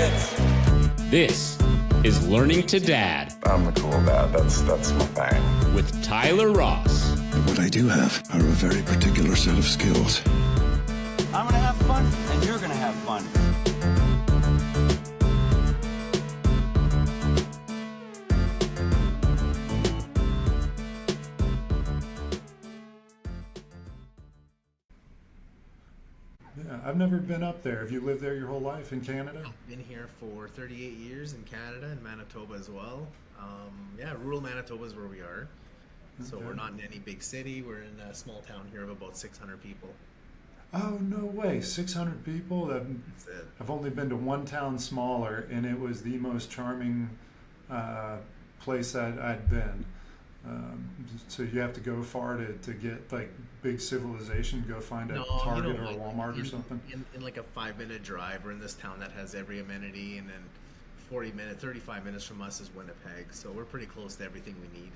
This is Learning to Dad I'm the cool dad. That's my thing. with Tyler Ross. What I do have are a very particular set of skills. I'm gonna have fun, and you're gonna have fun. Yeah, I've never been up there. Have you lived there your whole life in Canada? Been here for 38 years in Canada and Manitoba as well. Rural Manitoba is where we are. So Okay. we're not in any big city. We're in a small town here of about 600 people. Oh, no way. 600 people? That's it. I've only been to one town smaller, and it was the most charming place that I'd been. So you have to go far to get like big civilization, go find a Target or a Walmart or something? In like a 5-minute drive, we're in this town that has every amenity, and then 35 minutes from us is Winnipeg. So we're pretty close to everything we need.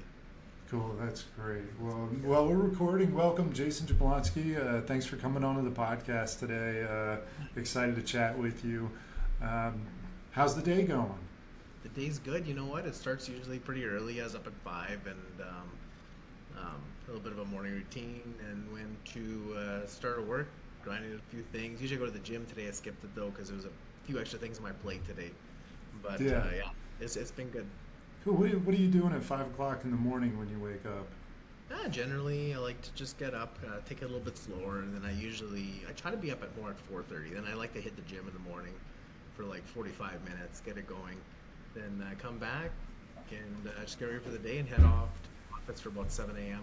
Cool, that's great. Well, we're recording. Welcome, Jason Jablonski. Thanks for coming on to the podcast today. Excited to chat with you. How's the day going? The day's good. You know what? It starts usually pretty early. I was up at 5 and a little bit of a morning routine, and went to start at work, grinding a few things. Usually I go to the gym today. I skipped it though because there was a few extra things on my plate today. But it's been good. Cool. What are you doing at 5 o'clock in the morning when you wake up? Generally, I like to just get up, take it a little bit slower, and then I try to be up at more at 4:30. Then I like to hit the gym in the morning for like 45 minutes, get it going. Then come back and just get ready for the day and head off to office for about 7 a.m.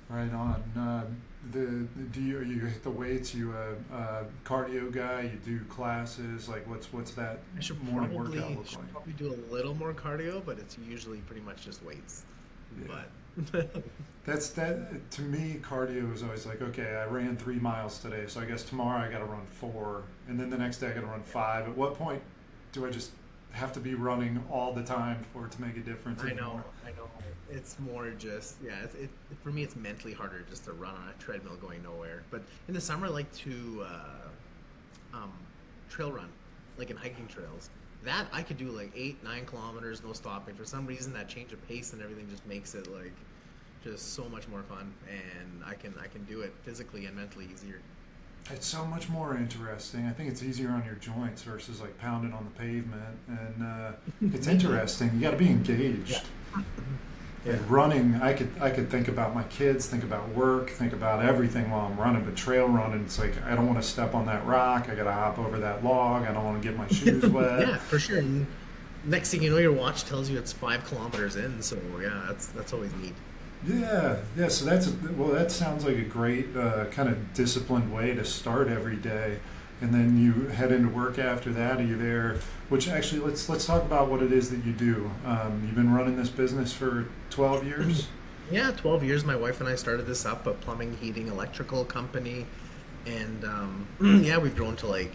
Right on. You hit the weights? You a cardio guy? You do classes? Like what's that I should morning workout look should like? probably do a little more cardio, but it's usually pretty much just weights. Yeah. But That to me, cardio is always like, okay, I ran 3 miles today, so I guess tomorrow I got to run 4, and then the next day I got to run 5. At what point do I just have to be running all the time for it to make a difference? I know. It's more just, for me, it's mentally harder just to run on a treadmill going nowhere. But in the summer, I like to trail run, like in hiking trails. That I could do like 8-9 kilometers, no stopping. For some reason, that change of pace and everything just makes it like just so much more fun, and I can do it physically and mentally easier. It's so much more interesting. I think it's easier on your joints versus like pounding on the pavement, and it's interesting. You got to be engaged. Yeah. And running, I could think about my kids, think about work, think about everything while I'm running. But trail running, it's like I don't want to step on that rock. I got to hop over that log. I don't want to get my shoes wet. Yeah, for sure. And next thing you know, your watch tells you it's 5 kilometers in. So yeah, that's always neat. Yeah. So that sounds like a great kind of disciplined way to start every day. And then you head into work after that. Are you there? Which actually, let's talk about what it is that you do. You've been running this business for 12 years. Yeah, 12 years. My wife and I started this up, a plumbing, heating, electrical company, and we've grown to like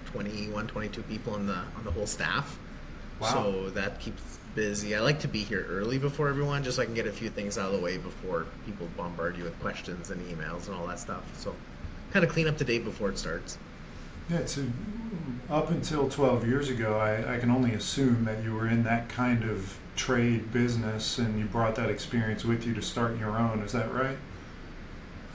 21, 22 people on the whole staff. Wow. So that keeps busy. I like to be here early before everyone, just so I can get a few things out of the way before people bombard you with questions and emails and all that stuff. So kind of clean up the day before it starts. Yeah, so up until 12 years ago, I can only assume that you were in that kind of trade business and you brought that experience with you to start your own. Is that right?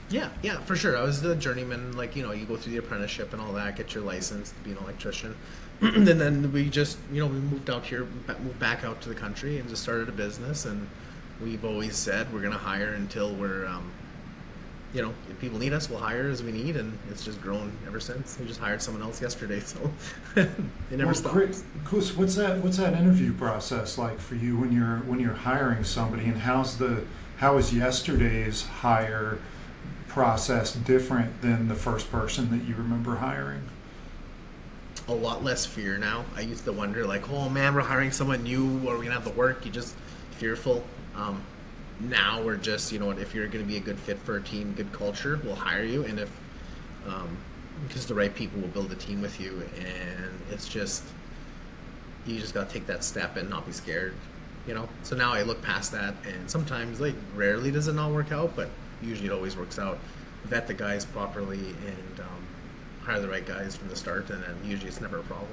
Yeah, for sure. I was the journeyman, like, you go through the apprenticeship and all that, get your license to be an electrician. And then we just, we moved back out to the country and just started a business. And we've always said we're going to hire until we're, if people need us, we'll hire as we need. And it's just grown ever since. We just hired someone else yesterday, so it never stops. Great. Cool. So what's that interview process like for you when you're hiring somebody, and how is yesterday's hire process different than the first person that you remember hiring? A lot less fear now. I used to wonder, like, oh man, we're hiring someone new, or we're gonna have to work. You just fearful. Now we're just, if you're going to be a good fit for a team, good culture, we'll hire you, and if because the right people will build a team with you, and it's just you just got to take that step and not be scared. So now I look past that, and sometimes, like, rarely does it not work out, but usually it always works out. Vet the guys properly and hire the right guys from the start, and then usually it's never a problem.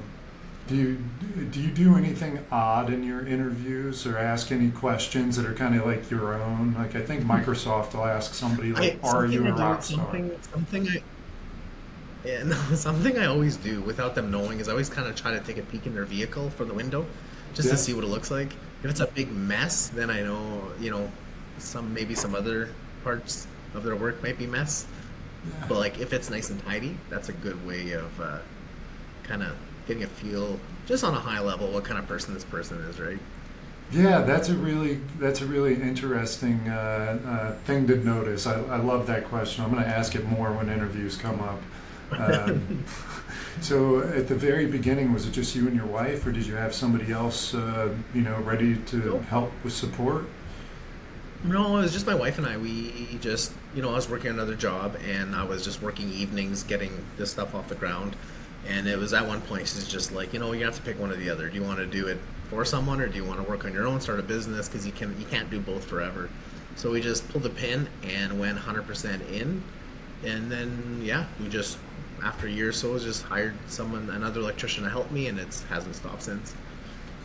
Do you do anything odd in your interviews or ask any questions that are kind of like your own? Like I think Microsoft will ask somebody like, "Are you a rock star?" Something I always do without them knowing is I always kind of try to take a peek in their vehicle from the window, just to see what it looks like. If it's a big mess, then I know, maybe some other parts of their work might be mess. Yeah. But like if it's nice and tidy, that's a good way of kind of getting a feel, just on a high level, what kind of person this person is, right? Yeah, that's a really interesting thing to notice. I love that question. I'm going to ask it more when interviews come up. So at the very beginning, was it just you and your wife, or did you have somebody else, ready to help with support? No, it was just my wife and I. We just, I was working another job, and I was just working evenings getting this stuff off the ground. And it was at one point, she's just like, you have to pick one or the other. Do you want to do it for someone, or do you want to work on your own, start a business? Because you can't do both forever. So we just pulled the pin and went 100% in. And then, we just, after a year or so, just hired another electrician to help me, and it hasn't stopped since.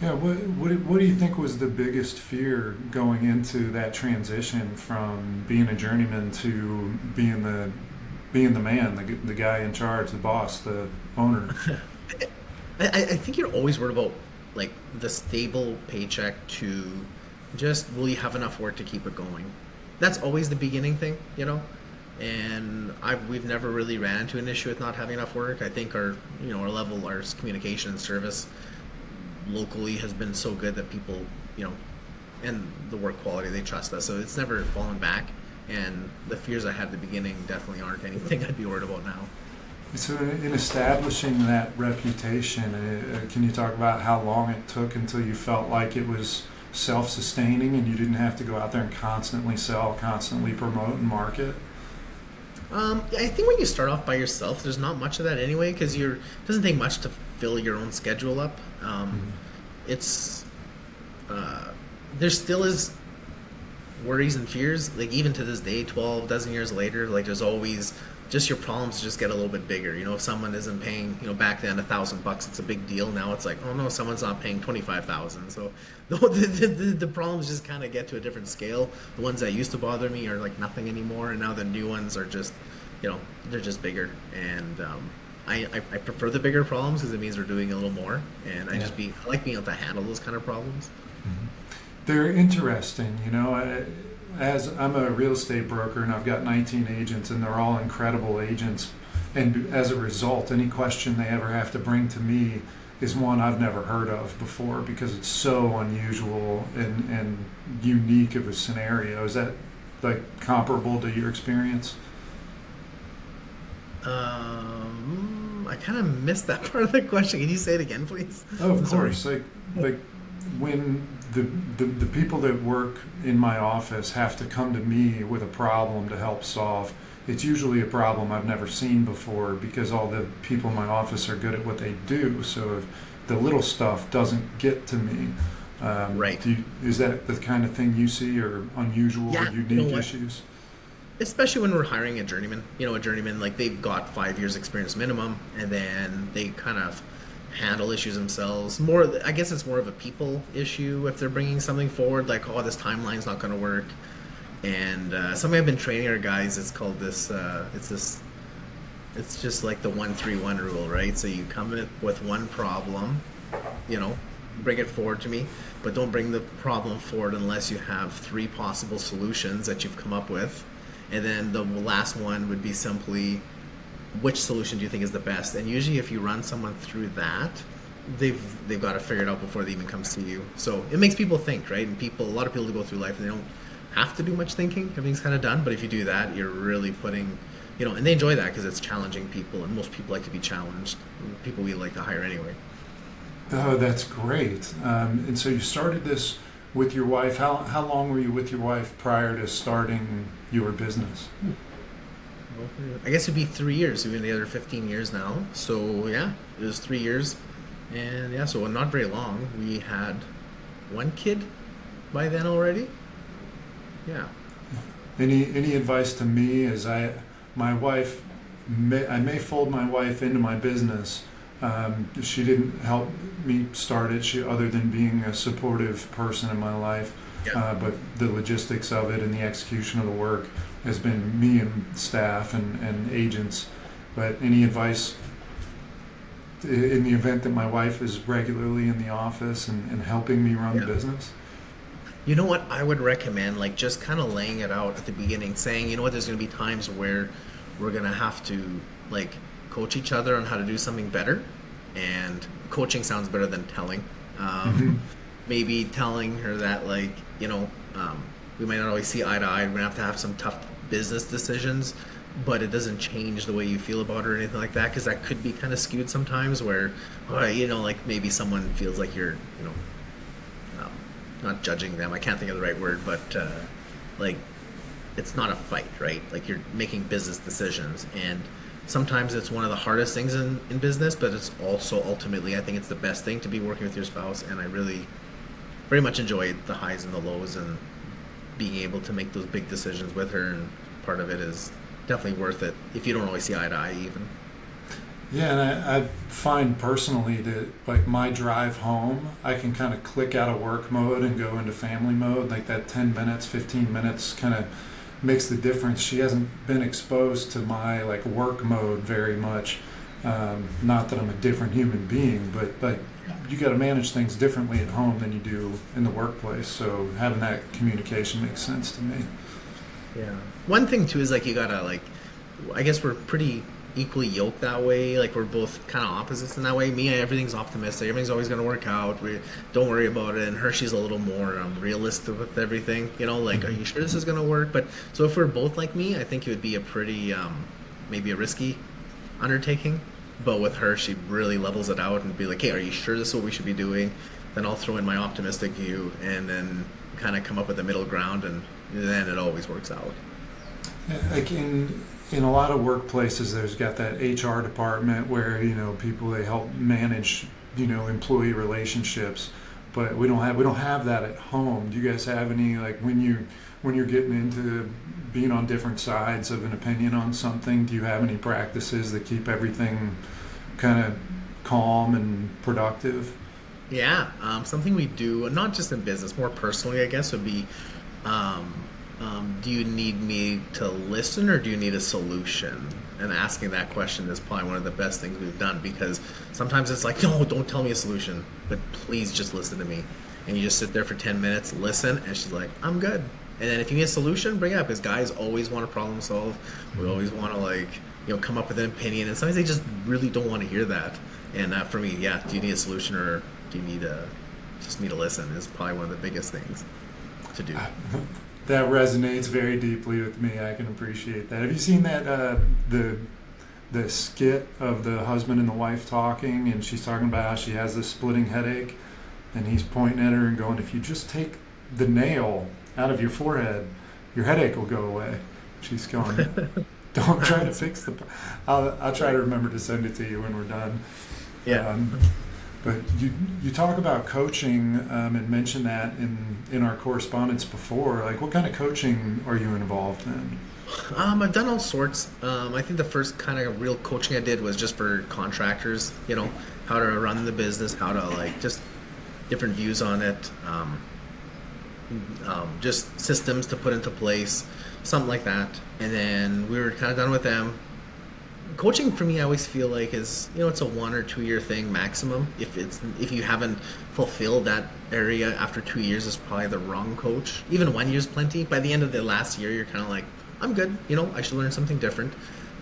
Yeah, what do you think was the biggest fear going into that transition from being a journeyman to being the man, the guy in charge, the boss, the owner? I think you're always worried about like the stable paycheck to just, will you have enough work to keep it going? That's always the beginning thing, And we've never really ran into an issue with not having enough work. I think our level, our communication and service locally has been so good that people, and the work quality, they trust us. So it's never fallen back. And the fears I had at the beginning definitely aren't anything I'd be worried about now. So in establishing that reputation, can you talk about how long it took until you felt like it was self-sustaining and you didn't have to go out there and constantly sell, constantly promote and market? I think when you start off by yourself, there's not much of that anyway, because it doesn't take much to fill your own schedule up. It's there still is worries and fears, like even to this day, 12 dozen years later, like there's always just your problems just get a little bit bigger. If someone isn't paying, back then $1,000, it's a big deal. Now it's like, oh no, someone's not paying 25,000. So the problems just kind of get to a different scale. The ones that used to bother me are like nothing anymore, and now the new ones are just, they're just bigger. And I prefer the bigger problems because it means we're doing a little more, and I like being able to handle those kind of problems. Mm-hmm. They're interesting, as I'm a real estate broker and I've got 19 agents and they're all incredible agents, and as a result, any question they ever have to bring to me is one I've never heard of before because it's so unusual and unique of a scenario. Is that like comparable to your experience? I kind of missed that part of the question. Can you say it again, please? Oh, of course. Like when the people that work in my office have to come to me with a problem to help solve, it's usually a problem I've never seen before because all the people in my office are good at what they do. So if the little stuff doesn't get to me, right? Is that the kind of thing you see, or unusual or unique issues? Especially when we're hiring a journeyman. A journeyman, like they've got 5 years experience minimum, and then they kind of handle issues themselves. I guess it's more of a people issue if they're bringing something forward, like, oh, this timeline's not going to work. And something I've been training our guys, it's called this, it's just like the 1-3-1 rule, right? So you come in with one problem, bring it forward to me, but don't bring the problem forward unless you have 3 possible solutions that you've come up with. And then the last one would be simply, which solution do you think is the best? And usually if you run someone through that, they've got to figure it out before they even comes to you. So it makes people think, right? And a lot of people go through life and they don't have to do much thinking. Everything's kind of done. But if you do that, you're really putting, and they enjoy that because it's challenging people, and most people like to be challenged. People we like to hire anyway. Oh, that's great. And so you started this with your wife. How long were you with your wife prior to starting your business? I guess it'd be 3 years. We've been together 15 years now. So yeah, it was 3 years. And yeah, so not very long. We had 1 kid by then already. Yeah. Any advice to me as I may fold my wife into my business, She didn't help me start it, other than being a supportive person in my life. Yeah. But the logistics of it and the execution of the work has been me and staff and agents. But any advice in the event that my wife is regularly in the office and helping me run the business? You know what I would recommend, like just kind of laying it out at the beginning, saying, you know what, there's going to be times where we're going to have to like coach each other on how to do something better. And coaching sounds better than telling. Maybe telling her that, like, you know, we might not always see eye to eye. We're going to have some tough business decisions, but it doesn't change the way you feel about her or anything like that, because that could be kind of skewed sometimes where, you know, like maybe someone feels like you're, you know, not judging them. I can't think of the right word, but like it's not a fight, right? Like you're making business decisions, and sometimes it's one of the hardest things in business, but it's also ultimately, I think it's the best thing to be working with your spouse. And I really very much enjoyed the highs and the lows and being able to make those big decisions with her. And part of it is definitely worth it if you don't always see eye to eye even. Yeah, and I find personally that like my drive home, I can kind of click out of work mode and go into family mode. Like that 10 minutes, 15 minutes kind of makes the difference. She hasn't been exposed to my like work mode very much. Not that I'm a different human being, but like you got to manage things differently at home than you do in the workplace. So having that communication makes sense to me. Yeah. One thing too is like you gotta like, I guess we're pretty equally yoked that way. Like we're both kind of opposites in that way. Me, everything's optimistic. Everything's always going to work out. We don't worry about it. And her, she's a little more realistic with everything. You know, like, are you sure this is going to work? But so if we're both like me, I think it would be a pretty, maybe a risky undertaking. But with her, she really levels it out and be like, hey, are you sure this is what we should be doing? Then I'll throw in my optimistic view and then kind of come up with a middle ground, and then it always works out. Like in a lot of workplaces, there's got that HR department where, you know, people, they help manage, you know, employee relationships, but we don't have that at home. Do you guys have any, like when you're getting into being on different sides of an opinion on something, do you have any practices that keep everything kind of calm and productive? Yeah, something we do, not just in business, more personally, I guess, would be, do you need me to listen or do you need a solution? And asking that question is probably one of the best things we've done, because sometimes it's like, no, don't tell me a solution, but please just listen to me. And you just sit there for 10 minutes, listen, and she's like, I'm good. And then if you need a solution, bring it up, because guys always want to problem solve. We always want to, like, you know, come up with an opinion, and sometimes they just really don't want to hear that. And for me, yeah, do you need a solution or do you need just need to listen is probably one of the biggest things to do. That resonates very deeply with me. I can appreciate that. Have you seen that the skit of the husband and the wife talking, and she's talking about how she has this splitting headache, and he's pointing at her and going, if you just take the nail out of your forehead, your headache will go away. She's going, don't try to fix the... I'll try to remember to send it to you when we're done. Yeah. But you talk about coaching and mention that in our correspondence before. Like, what kind of coaching are you involved in? I've done all sorts. I think the first kind of real coaching I did was just for contractors, you know, how to run the business, how to, like, just different views on it, just systems to put into place, something like that. And then we were kind of done with them. Coaching for me, I always feel like is, you know, it's a 1 or 2 year thing maximum. If you haven't fulfilled that area after 2 years, is probably the wrong coach. Even 1 year's plenty. By the end of the last year, you're kind of like, I'm good. You know, I should learn something different,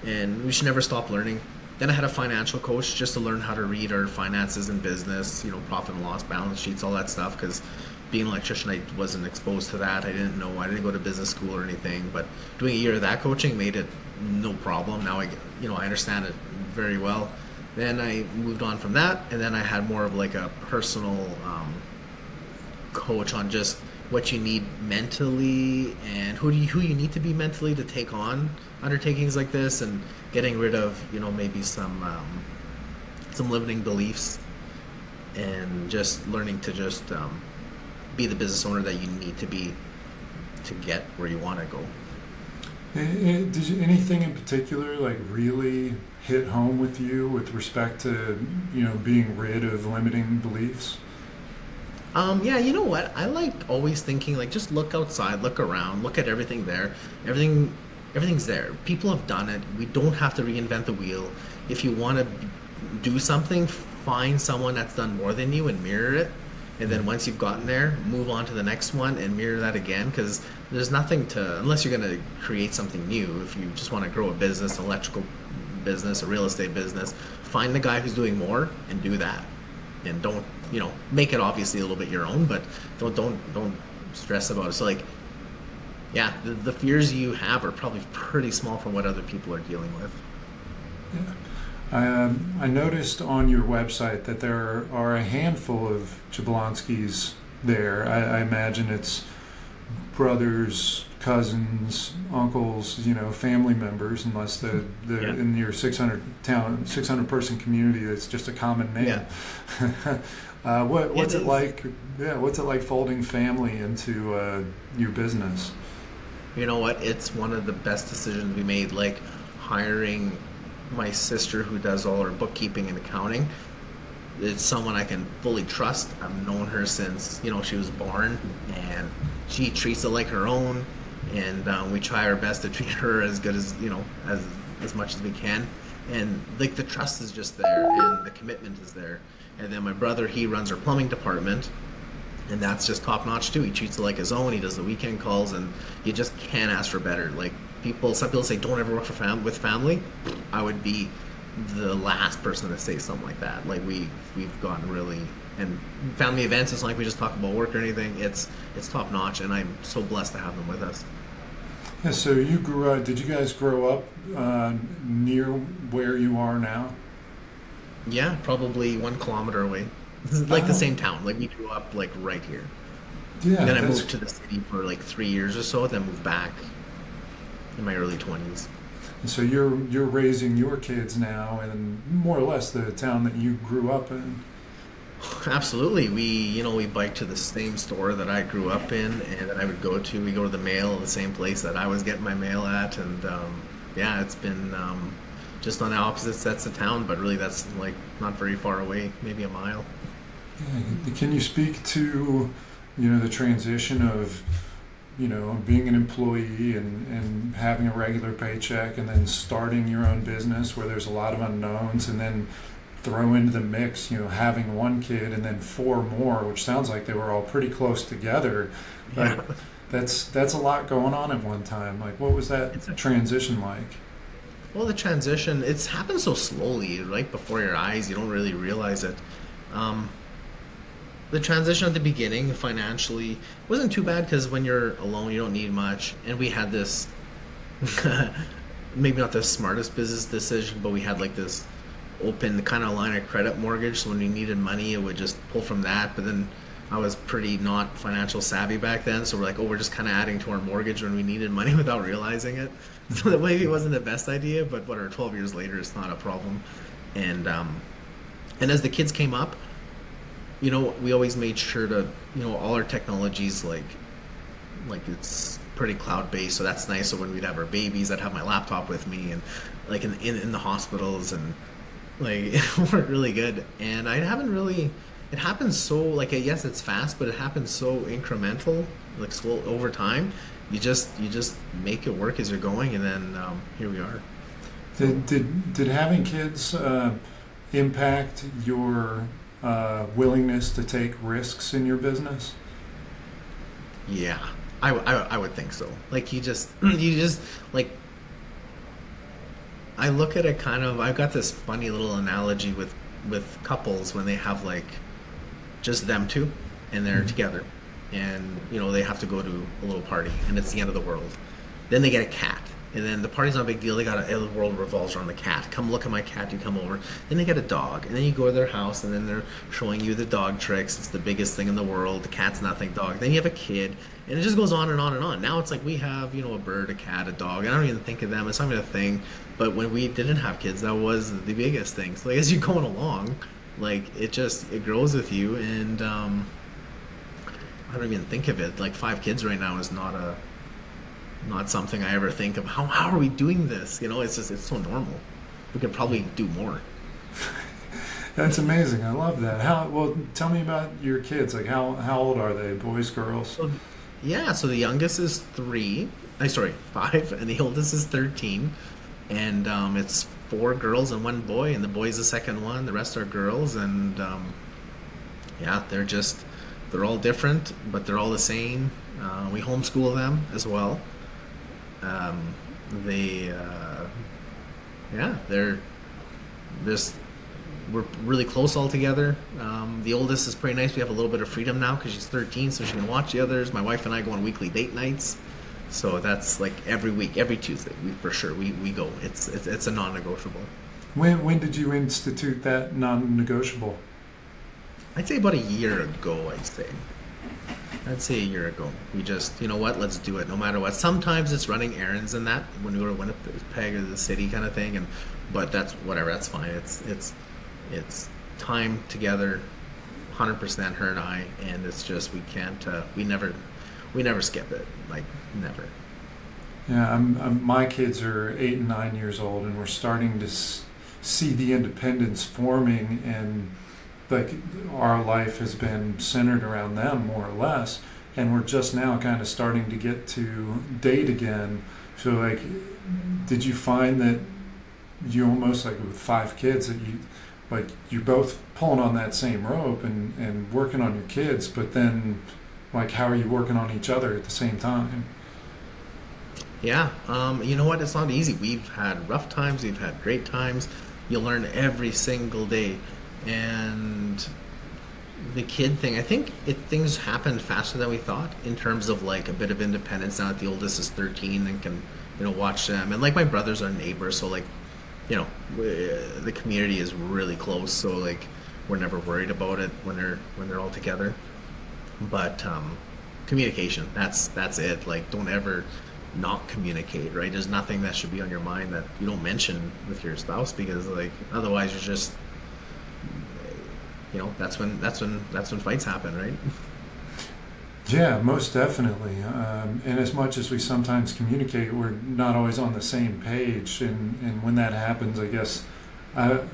and we should never stop learning. Then I had a financial coach just to learn how to read our finances in business, you know, profit and loss, balance sheets, all that stuff. Because being an electrician, I wasn't exposed to that. I didn't know. I didn't go to business school or anything. But doing a year of that coaching made it no problem. Now I understand it very well. Then I moved on from that, and then I had more of like a personal coach on just what you need mentally and who you need to be mentally to take on undertakings like this, and getting rid of, you know, maybe some limiting beliefs, and just learning to just be the business owner that you need to be to get where you want to go. Did you, anything in particular like really hit home with you with respect to, being rid of limiting beliefs? Yeah, you know what? I like always thinking like just look outside, look around, look at everything there. Everything's there. People have done it. We don't have to reinvent the wheel. If you want to do something, find someone that's done more than you and mirror it. And then once you've gotten there, move on to the next one and mirror that again, because there's nothing to, unless you're going to create something new. If you just want to grow a business, an electrical business, a real estate business, find the guy who's doing more and do that. And don't, make it obviously a little bit your own, but don't stress about it. So like, yeah, the fears you have are probably pretty small from what other people are dealing with. Yeah. I noticed on your website that there are a handful of Jablonskis there. I imagine it's brothers, cousins, uncles, family members, unless the Yeah. in your 600 person community, it's just a common name. Yeah. What's It it is. like? Yeah, what's it like folding family into your business? You know what? It's one of the best decisions we made. Like hiring my sister who does all our bookkeeping and accounting. It's someone I can fully trust. I've known her since she was born, and she treats it like her own. And we try our best to treat her as good as as much as we can. And like the trust is just there, and the commitment is there. And then my brother, he runs our plumbing department, and that's just top notch too. He treats it like his own. He does the weekend calls, and you just can't ask for better. Like some people say, don't ever work with family. I would be the last person to say something like that. Like we've gotten really, and family events. It's not like we just talk about work or anything. It's top notch, and I'm so blessed to have them with us. Yeah, so you grew up. Did you guys grow up near where you are now? Yeah, probably 1 kilometer away. Like the same town. Like we grew up like right here. Yeah. Then I that's- moved to the city for like 3 years or so. Then moved back in my early 20s. So you're raising your kids now in more or less the town that you grew up in. Absolutely. We bike to the same store that I grew up in and that I would go to. We go to the mail, the same place that I was getting my mail at. And yeah, it's been just on the opposite sets of town, but really that's like not very far away, maybe a mile. Yeah. Can you speak to, the transition of, being an employee and having a regular paycheck and then starting your own business where there's a lot of unknowns, and then throw into the mix, having one kid and then 4 more, which sounds like they were all pretty close together. Like, Yeah. that's a lot going on at one time. Like, what was that transition like? Well, the transition, it's happened so slowly, right before your eyes, you don't really realize it. The transition at the beginning financially wasn't too bad because when you're alone, you don't need much. And we had this, maybe not the smartest business decision, but we had like this open kind of line of credit mortgage. So when we needed money, it would just pull from that. But then I was pretty not financial savvy back then. So we're like, we're just kind of adding to our mortgage when we needed money without realizing it. So that maybe it wasn't the best idea, but whatever, 12 years later, it's not a problem. And as the kids came up, we always made sure to, all our technologies, like it's pretty cloud-based, so that's nice. So when we'd have our babies, I'd have my laptop with me, and like in the hospitals, and like it worked really good. And I haven't really, it happens so, like, yes, it's fast, but it happens so incremental, like slow over time. You just make it work as you're going, and then here we are. Did having kids impact your willingness to take risks in your business? Yeah, I would think so. Like you just like, I look at it kind of, I've got this funny little analogy with couples when they have like just them two and they're together, and they have to go to a little party and it's the end of the world. Then they get a cat. And then the party's not a big deal. The world revolves around the cat. Come look at my cat. You come over. Then they get a dog. And then you go to their house, and then they're showing you the dog tricks. It's the biggest thing in the world. The cat's nothing. Dog. Then you have a kid, and it just goes on and on and on. Now it's like we have, a bird, a cat, a dog. I don't even think of them. It's not even a thing. But when we didn't have kids, that was the biggest thing. So like, as you're going along, like it grows with you. And I don't even think of it. Like 5 kids right now is not not something I ever think of. How are we doing this? You know, it's so normal. We could probably do more. That's amazing. I love that. Tell me about your kids. Like, how old are they? Boys, girls? So the youngest is 5, and the oldest is 13. And it's 4 girls and 1 boy, and the boy's the second one. The rest are girls, and they're all different, but they're all the same. We homeschool them as well. We're really close all together. The oldest is pretty nice. We have a little bit of freedom now because she's 13, so she can watch the others. My wife and I go on weekly date nights, so that's like every week, every Tuesday. We go. It's a non-negotiable. When did you institute that non-negotiable? I'd say about a year ago. I'd say a year ago. We just, you know what, let's do it no matter what. Sometimes it's running errands and that when we were in Winnipeg or the city kind of thing, but that's whatever. That's fine. It's time together, 100% her and I, and it's just we can't. We never skip it. Like never. Yeah, my kids are 8 and 9 years old, and we're starting to see the independence forming, and like our life has been centered around them more or less, and we're just now kind of starting to get to date again. So like, did you find that you almost like with 5 kids that you're both pulling on that same rope and working on your kids, but then like how are you working on each other at the same time? Yeah, you know what, it's not easy. We've had rough times, we've had great times. You learn every single day. And the kid thing, I think things happened faster than we thought in terms of like a bit of independence now that the oldest is 13 and can, you know, watch them. And like my brothers are neighbors, so like, you know, the community is really close, so like we're never worried about it when they're all together. But communication, that's it. Like, don't ever not communicate, right? There's nothing that should be on your mind that you don't mention with your spouse, because like otherwise you're just, you know, that's when fights happen, right? Yeah, most definitely. And as much as we sometimes communicate, we're not always on the same page. And when that happens, I guess I've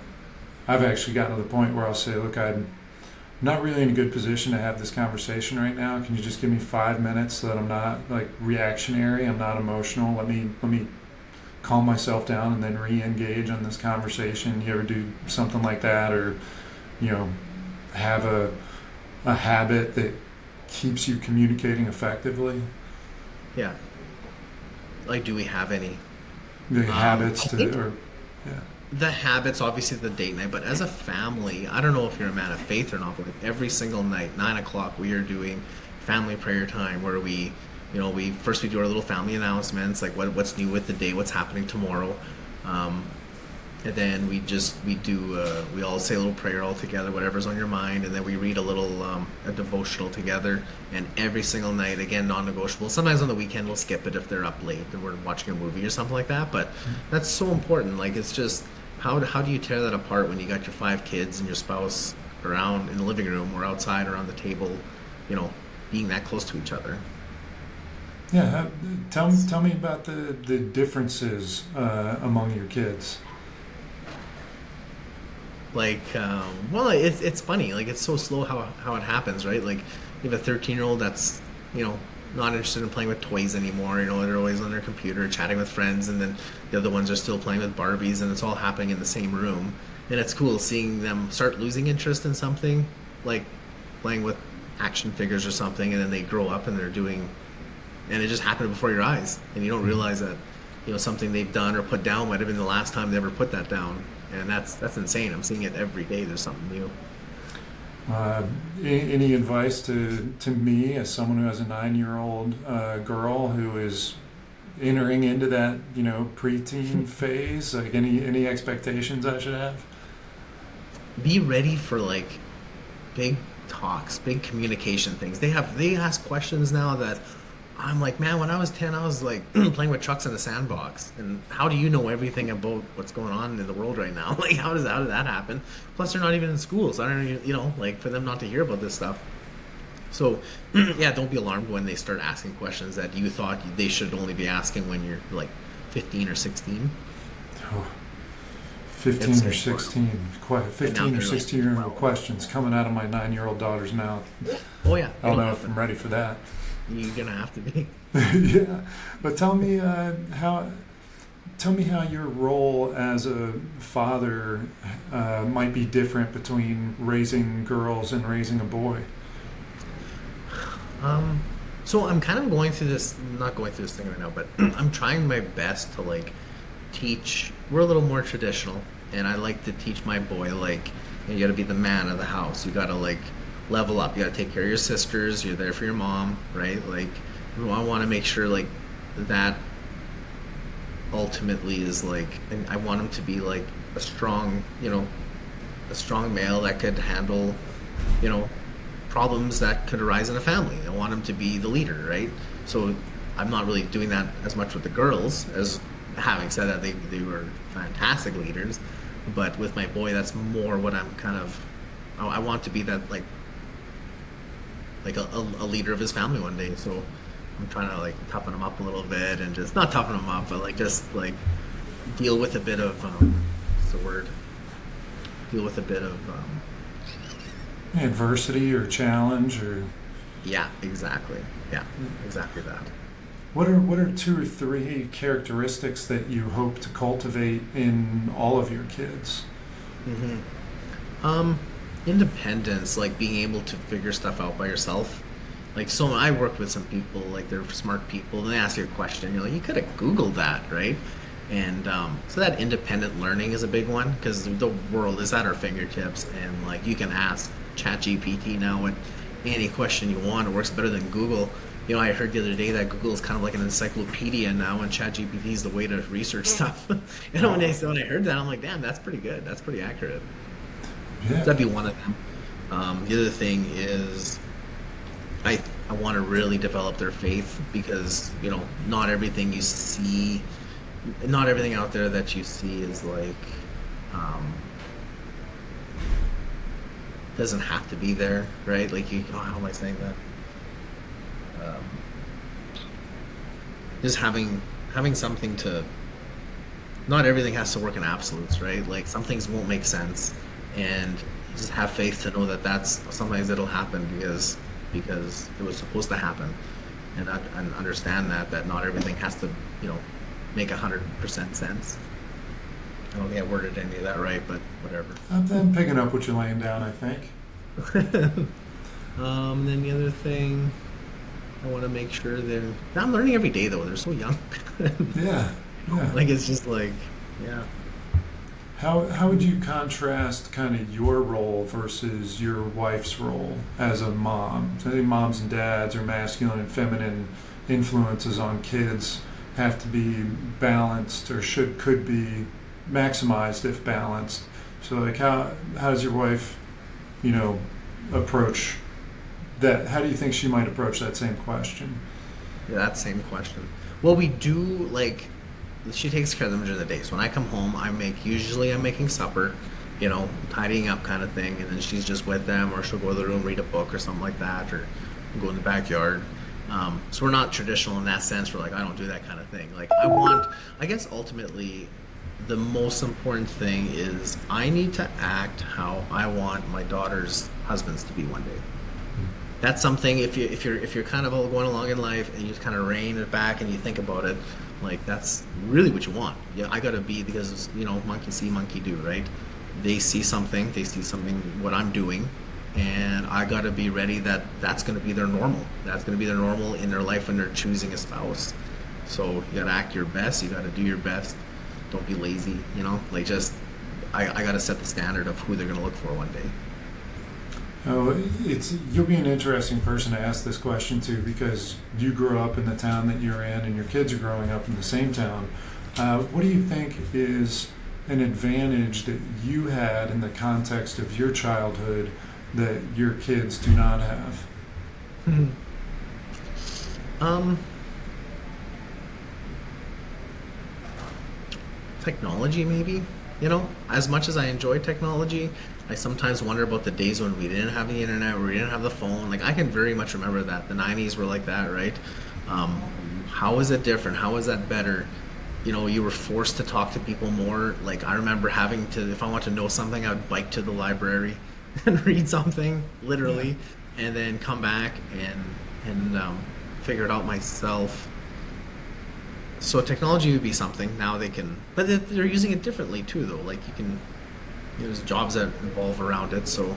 actually gotten to the point where I'll say, look, I'm not really in a good position to have this conversation right now. Can you just give me 5 minutes so that I'm not like reactionary? I'm not emotional. Let me calm myself down and then re-engage on this conversation. You ever do something like that, or you know, have a habit that keeps you communicating effectively? Yeah. Like, do we have any habits the habits, obviously the date night, but as a family, I don't know if you're a man of faith or not, but like every single night, 9:00, we are doing family prayer time where we do our little family announcements, like what's new with the day, what's happening tomorrow. And then we all say a little prayer all together, whatever's on your mind, and then we read a little a devotional together. And every single night, again, non-negotiable. Sometimes on the weekend we'll skip it if they're up late and we're watching a movie or something like that. But that's so important. Like, it's just how do you tear that apart when you got your 5 kids and your spouse around in the living room or outside around the table, you know, being that close to each other? Yeah, tell me about the differences among your kids. Like, well, it's funny. Like, it's so slow how it happens, right? Like, you have a 13-year-old that's, you know, not interested in playing with toys anymore. You know, they're always on their computer chatting with friends, and then the other ones are still playing with Barbies, and it's all happening in the same room. And it's cool seeing them start losing interest in something, like playing with action figures or something, and then they grow up and they're doing, and it just happened before your eyes, and you don't realize that, you know, something they've done or put down might have been the last time they ever put that down. And that's insane. I'm seeing it every day. There's something new. Any advice to me as someone who has a 9-year-old girl who is entering into that, you know, preteen phase? Like, any expectations I should have? Be ready for like big talks, big communication things. They ask questions now that I'm like, man, when I was 10, I was like playing with trucks in the sandbox. And how do you know everything about what's going on in the world right now? Like, how did that happen? Plus, they're not even in school, so I don't even, you know, like, for them not to hear about this stuff. So, yeah, don't be alarmed when they start asking questions that you thought they should only be asking when you're like 15 or 16. Oh, 15 It's or like- 16, 15 or they're 16-year-old like 12. questions coming out of my 9-year-old daughter's mouth. Oh yeah, I don't know it'll if I'm happen. ready for that. You're gonna have to be. Yeah, but tell me how your role as a father might be different between raising girls and raising a boy. So I'm kind of going through this, not going through this thing right now, but I'm trying my best to like teach. We're a little more traditional, and I like to teach my boy like, you got to be the man of the house. You got to like level up. You got to take care of your sisters. You're there for your mom, right? Like, I want to make sure like that ultimately is like, and I want him to be like a strong, a strong male that could handle, problems that could arise in a family. I want him to be the leader, right? So I'm not really doing that as much with the girls, as having said that they were fantastic leaders, but with my boy, that's more what I'm kind of, I want to be that like a leader of his family one day. So I'm trying to like toughen him up a little bit, and just not toughen him up, but like just like deal with a bit of what's the word? Deal with a bit of Adversity or challenge or yeah, exactly. Yeah, exactly that. what are 2 or 3 characteristics that you hope to cultivate in all of your kids? Independence, like being able to figure stuff out by yourself. Like, so I work with some people, like they're smart people, and they ask you a question, you're like, you could have Googled that, right? And so that independent learning is a big one, because the world is at our fingertips, and like you can ask ChatGPT now what any question you want. It works better than Google. I heard the other day that Google is kind of like an encyclopedia now, and ChatGPT is the way to research stuff. When I heard that, I'm like, damn, that's pretty good. That's pretty accurate. Yeah. That'd be one of them. The other thing is, I want to really develop their faith, because not everything you see, not everything out there that you see is like doesn't have to be there, right? Like how am I saying that? Just having something to. Not everything has to work in absolutes, right? Like some things won't make sense, and just have faith to know that that's sometimes it'll happen because it was supposed to happen, and understand that not everything has to make 100% sense. I don't think I worded any of that right, but whatever. I'm picking up what you're laying down, I think. Then the other thing, I want to make sure I'm learning every day though. They're so young. Yeah. Like it's just like, yeah. How would you contrast kind of your role versus your wife's role as a mom? I think moms and dads, or masculine and feminine influences on kids, have to be balanced, or could be maximized if balanced. So like how does your wife, approach that? How do you think she might approach that same question? Yeah, that same question. Well, we do like, she takes care of them during the day. So when I come home, I'm making supper, tidying up kind of thing, and then she's just with them, or she'll go to the room, read a book or something like that, or go in the backyard. So we're not traditional in that sense. We're like, I don't do that kind of thing. Like I guess ultimately the most important thing is I need to act how I want my daughter's husbands to be one day. That's something, if you're kind of all going along in life and you just kind of rein it back and you think about it, like that's really what you want. Yeah, I gotta be, because monkey see, monkey do, right? They see something what I'm doing, and I gotta be ready that's gonna be their normal. That's gonna be their normal in their life when they're choosing a spouse. So you gotta act your best. You gotta do your best. Don't be lazy. Like just I gotta set the standard of who they're gonna look for one day. Oh, you'll be an interesting person to ask this question to, because you grew up in the town that you're in, and your kids are growing up in the same town. What do you think is an advantage that you had in the context of your childhood that your kids do not have? Technology, maybe. you know, as much as I enjoy technology, I sometimes wonder about the days when we didn't have the internet, where we didn't have the phone. Like, I can very much remember that. The 90s were like that, right? How is it different? How is that better? You know, you were forced to talk to people more. Like, I remember having to, if I want to know something, I would bike to the library and read something, literally, and then come back and figure it out myself. So technology would be something. Now they can, but they're using it differently too, though. Like, you can, there's jobs that revolve around it. So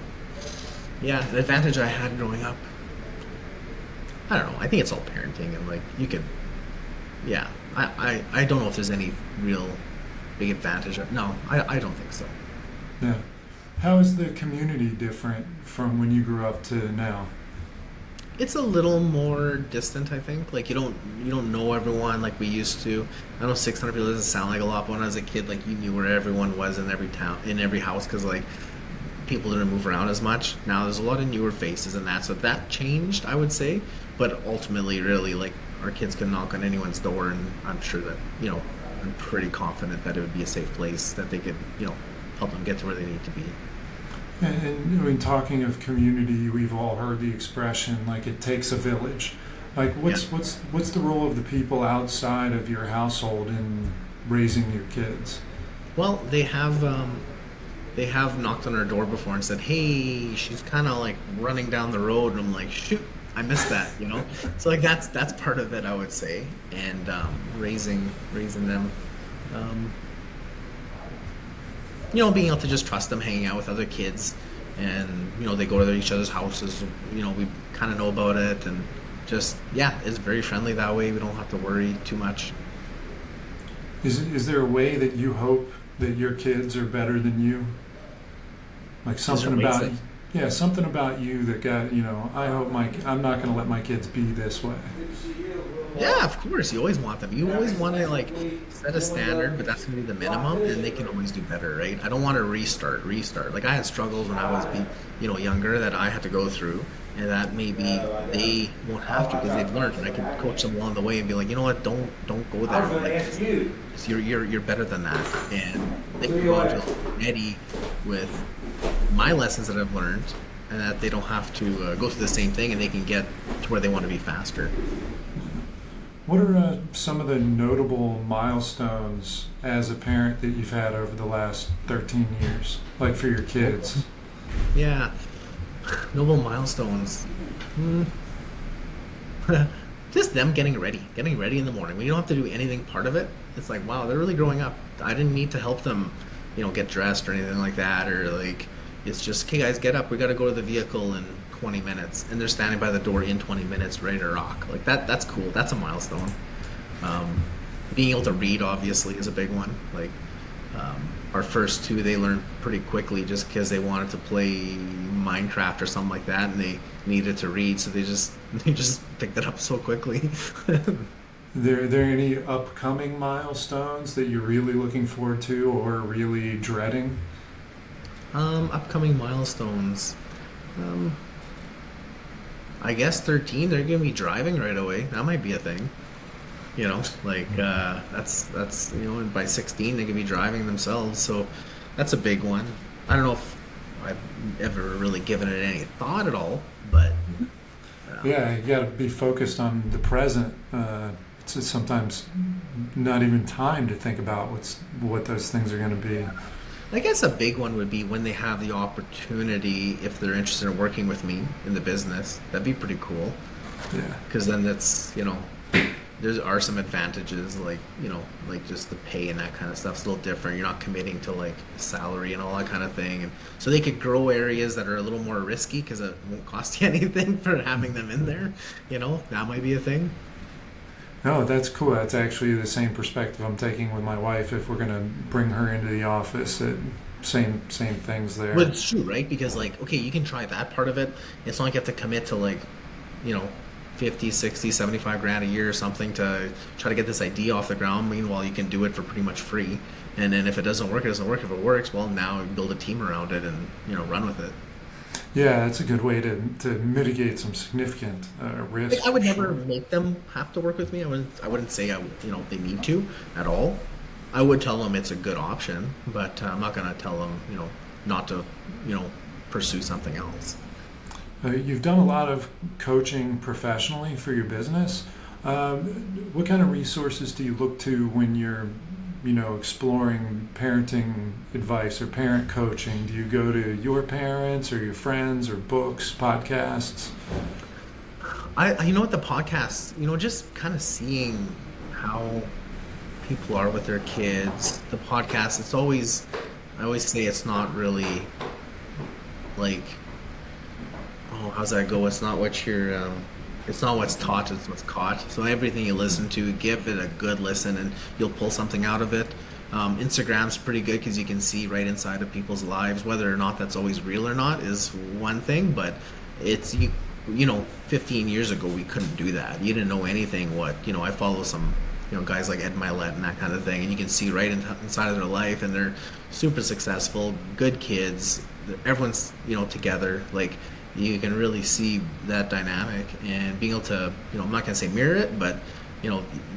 yeah, the advantage I had growing up, I don't know, I think it's all parenting, and like, you can, yeah, I don't know if there's any real big advantage. No, I don't think so. Yeah. How is the community different from when you grew up to now? It's a little more distant, I think. Like, you don't know everyone like we used to. I know 600 people doesn't sound like a lot, but when I was a kid, like, you knew where everyone was in every town, in every house, because like, people didn't move around as much. Now there's a lot of newer faces and that, so that changed, I would say. But ultimately, really, like, our kids can knock on anyone's door, and I'm sure that, you know, I'm pretty confident that it would be a safe place that they could, you know, help them get to where they need to be. And when talking of community, we've all heard the expression, like, it takes a village. Like, what's the role of the people outside of your household in raising your kids? Well, they have knocked on our door before and said, "Hey, she's kind of like running down the road," and I'm like, "Shoot, I missed that," you know. So like, that's part of it, I would say, and raising them. You know, being able to just trust them, hanging out with other kids, and, you know, they go to each other's houses, you know, we kind of know about it, and just, yeah, it's very friendly that way. We don't have to worry too much. Is there a way that you hope that your kids are better than you? Like, something about, yeah, something about you that got, you know, I hope I'm not going to let my kids be this way. Yeah, of course. You always want them. You always want to, like, set a standard, but that's going to be the minimum, and they can always do better, right? I don't want to restart. Like, I had struggles when I was, you know, younger that I had to go through, and that maybe they won't have to because they've learned, and I can coach them along the way and be like, you know what, don't go there. Like, you're better than that, and they can go on to ready with my lessons that I've learned, and that they don't have to go through the same thing, and they can get to where they want to be faster. What are some of the notable milestones as a parent that you've had over the last 13 years, like for your kids? Yeah, notable milestones. Just them getting ready in the morning. When you don't have to do anything part of it, it's like, wow, they're really growing up. I didn't need to help them, you know, get dressed or anything like that, or like, it's just, okay, guys, get up. We got to go to the vehicle in 20 minutes, and they're standing by the door in 20 minutes ready to rock. Like, that's cool. That's a milestone. Being able to read, obviously, is a big one. Like, our first two, they learned pretty quickly just because they wanted to play Minecraft or something like that, and they needed to read, so they just picked it up so quickly. There any upcoming milestones that you're really looking forward to or really dreading? Upcoming milestones. I guess 13, they're gonna be driving right away. That might be a thing. You know, like, that's you know, and by 16 they can be driving themselves. So that's a big one. I don't know if I've ever really given it any thought at all, but yeah, you got to be focused on the present. It's sometimes not even time to think about what those things are going to be. I guess a big one would be when they have the opportunity, if they're interested in working with me in the business. That'd be pretty cool. Yeah. Because then that's, you know, there are some advantages, like, you know, like just the pay and that kind of stuff's a little different. You're not committing to like salary and all that kind of thing. And so they could grow areas that are a little more risky because it won't cost you anything for having them in there. You know, that might be a thing. No, that's cool. That's actually the same perspective I'm taking with my wife. If we're going to bring her into the office, same things there. But it's true, right? Because, like, okay, you can try that part of it. It's not like you have to commit to, like, you know, 50, 60, 75 grand a year or something to try to get this idea off the ground. Meanwhile, you can do it for pretty much free. And then if it doesn't work, it doesn't work. If it works, well, now you build a team around it and, you know, run with it. Yeah, that's a good way to mitigate some significant risk. Like, I would never make them have to work with me. I wouldn't say, you know, they need to at all. I would tell them it's a good option, but I'm not going to tell them, not to, pursue something else. You've done a lot of coaching professionally for your business. What kind of resources do you look to when you're, exploring parenting advice or parent coaching? Do you go to your parents or your friends or books, podcasts? With the podcasts, just kind of seeing how people are with their kids. The podcast, I always say it's not really like, how's that go? It's not what you're, it's not what's taught, it's what's caught. So everything you listen to, give it a good listen and you'll pull something out of it. Instagram's pretty good because you can see right inside of people's lives. Whether or not that's always real or not is one thing, but it's, 15 years ago we couldn't do that. You didn't know anything. I follow some, guys like Ed Milet and that kind of thing, and you can see right inside of their life, and they're super successful, good kids. Everyone's, together. Like, you can really see that dynamic, and being able to, I'm not going to say mirror it, but,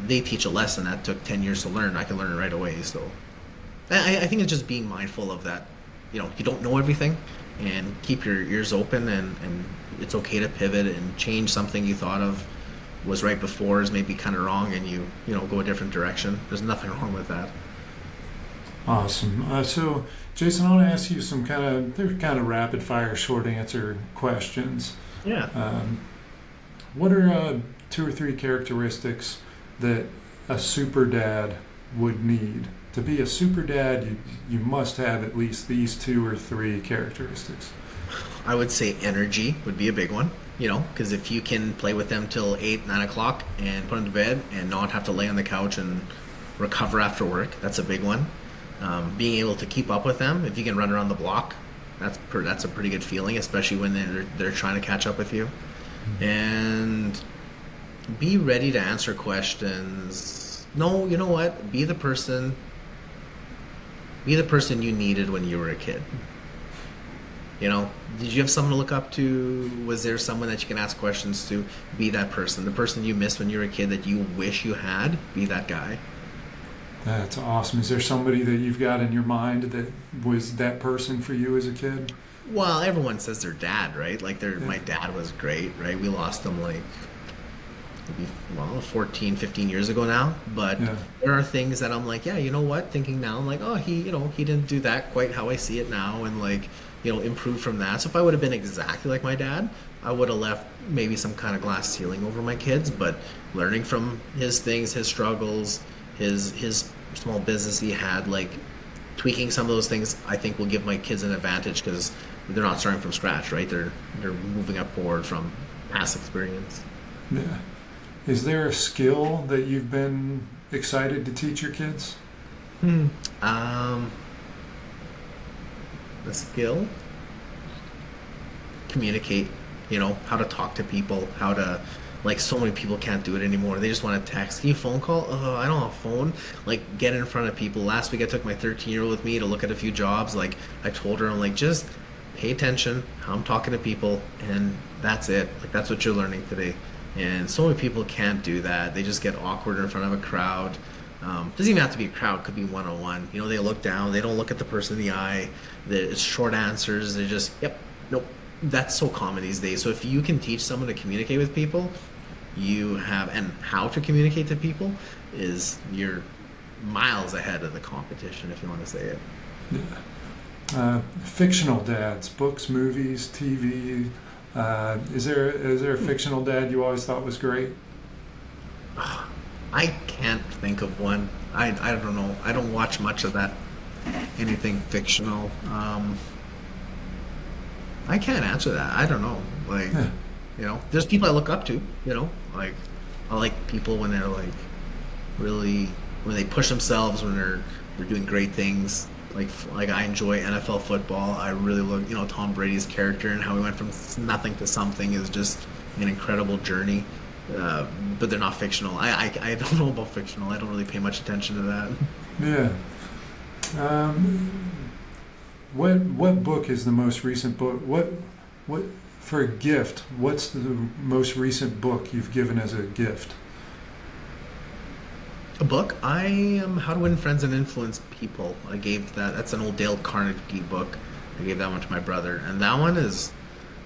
they teach a lesson that took 10 years to learn. I can learn it right away. So I think it's just being mindful of that. You don't know everything, and keep your ears open, and it's okay to pivot and change something you thought of was right before is maybe kind of wrong, and you go a different direction. There's nothing wrong with that. Awesome. So, Jason, I want to ask you they're kind of rapid fire, short answer questions. Yeah. What are 2 or 3 characteristics that a super dad would need? To be a super dad, you must have at least these 2 or 3 characteristics. I would say energy would be a big one, because if you can play with them till 8, 9 o'clock and put them to bed and not have to lay on the couch and recover after work, that's a big one. Being able to keep up with them, if you can run around the block, that's a pretty good feeling, especially when they're trying to catch up with you. Mm-hmm. And be ready to answer questions. No, you know what? Be the person you needed when you were a kid. Did you have someone to look up to? Was there someone that you can ask questions to? Be that person. The person you missed when you were a kid that you wish you had, be that guy. That's awesome. Is there somebody that you've got in your mind that was that person for you as a kid? Well, everyone says their dad, right? Like my dad was great, right? We lost him 14, 15 years ago now. But there are things that I'm like, yeah, you know what? Thinking now, I'm like, oh, he didn't do that quite how I see it now, and improve from that. So if I would have been exactly like my dad, I would have left maybe some kind of glass ceiling over my kids, but learning from his things, his struggles, his small business he had, tweaking some of those things, I think will give my kids an advantage because they're not starting from scratch, right? They're moving up forward from past experience. Yeah. Is there a skill that you've been excited to teach your kids? A skill? Communicate, how to talk to people, how to, so many people can't do it anymore. They just want to text. Can you phone call? Oh, I don't have a phone. Get in front of people. Last week I took my 13-year-old with me to look at a few jobs. I told her, I'm just pay attention how I'm talking to people, and that's it. That's what you're learning today. And so many people can't do that. They just get awkward in front of a crowd. Doesn't even have to be a crowd. Could be one-on-one. They look down. They don't look at the person in the eye. It's short answers. They're just, yep, nope. That's so common these days. So if you can teach someone to communicate with people, and how to communicate to people, you're miles ahead of the competition, if you want to say it. Yeah. Fictional dads, books, movies, TV. Is there a fictional dad you always thought was great? I can't think of one. I don't know. I don't watch much of that. Anything fictional. I can't answer that. I don't know. There's people I look up to. I like people when they're really when they push themselves, when they're doing great things. Like I enjoy NFL football. I really look, Tom Brady's character and how he went from nothing to something is just an incredible journey. But they're not fictional. I don't know about fictional. I don't really pay much attention to that. Yeah. What book is the most recent book? What for a gift? What's the most recent book you've given as a gift? A book? I am How to Win Friends and Influence People. I gave that. That's an old Dale Carnegie book. I gave that one to my brother, and that one is.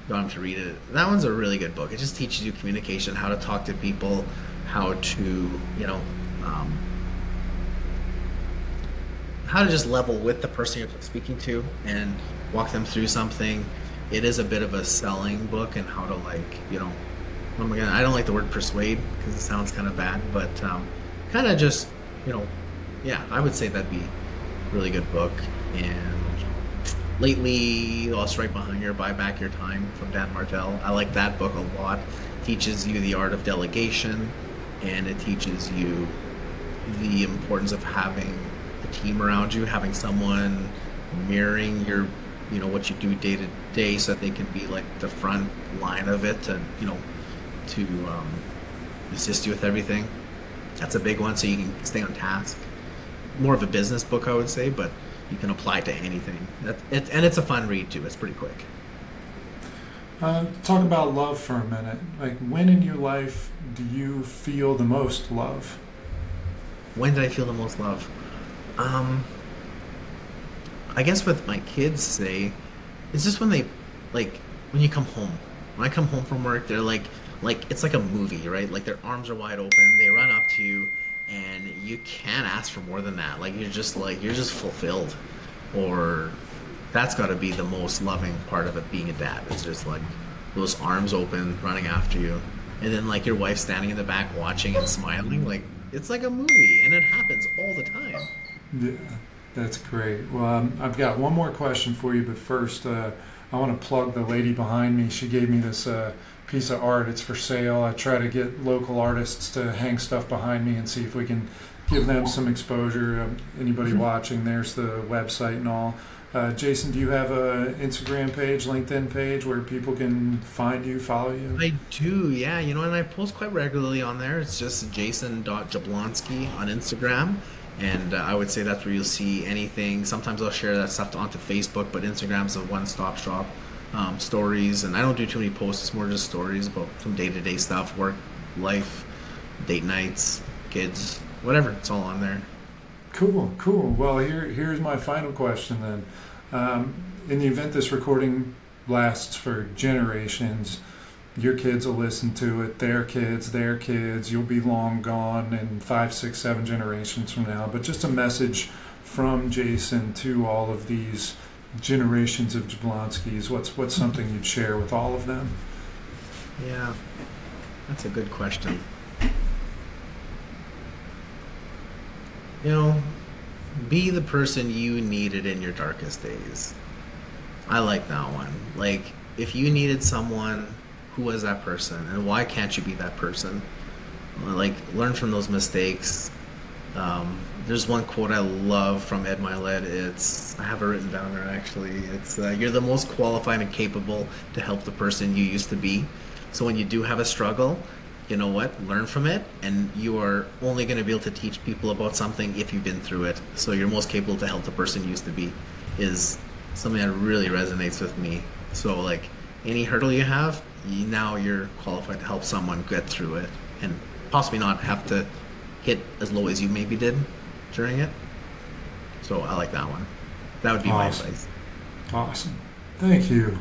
Got him to read it. That one's a really good book. It just teaches you communication, how to talk to people, how to how to just level with the person you're speaking to and walk them through something. It is a bit of a selling book and how to oh my god, I don't like the word persuade because it sounds kind of bad, but kind of just yeah, I would say that'd be a really good book. And lately, Lost Right Behind Your Buy Back Your Time from Dan Martell. I like that book a lot. It teaches you the art of delegation, and it teaches you the importance of having a team around you, having someone mirroring your, what you do day to day, so that they can be like the front line of it to assist you with everything. That's a big one, so you can stay on task. More of a business book, I would say, but you can apply it to anything. And it's a fun read too. It's pretty quick. Talk about love for a minute. Like, when in your life do you feel the most love? When did I feel the most love? I guess with my kids, say, it's just when they, when you come home. When I come home from work, they're like it's like a movie, right? Like, their arms are wide open. They run up to you, and you can't ask for more than that. Like, you're just fulfilled. Or that's got to be the most loving part of it, being a dad. It's just like those arms open, running after you, and then your wife standing in the back watching and smiling. Like, it's like a movie, and it happens all the time. Yeah, that's great. Well, I've got one more question for you, but first, I want to plug the lady behind me. She gave me this piece of art. It's for sale. I try to get local artists to hang stuff behind me and see if we can give them some exposure. Anybody watching, there's the website and all. Jason, do you have an Instagram page, LinkedIn page where people can find you, follow you? I do, yeah. And I post quite regularly on there. It's just jason.jablonski on Instagram. And I would say that's where you'll see anything. Sometimes I'll share that stuff onto Facebook, but Instagram's a one-stop shop. Stories, and I don't do too many posts. It's more just stories about some day-to-day stuff, work, life, date nights, kids, whatever. It's all on there. Cool. Well, here's my final question then. In the event this recording lasts for generations, your kids will listen to it, their kids, you'll be long gone in 5, 6, 7 generations from now. But just a message from Jason to all of these generations of Jablonskis. What's something you'd share with all of them? Yeah, that's a good question. Be the person you needed in your darkest days. I like that one. Like, if you needed someone, who was that person, and why can't you be that person? Learn from those mistakes. There's one quote I love from Ed Milet. I have it written down there actually. It's you're the most qualified and capable to help the person you used to be. So when you do have a struggle, you know what? Learn from it, and you are only going to be able to teach people about something if you've been through it. So you're most capable to help the person you used to be is something that really resonates with me. So any hurdle you have, now you're qualified to help someone get through it and possibly not have to hit as low as you maybe did during it. So I like that one. That would be my advice. Awesome. Thank you.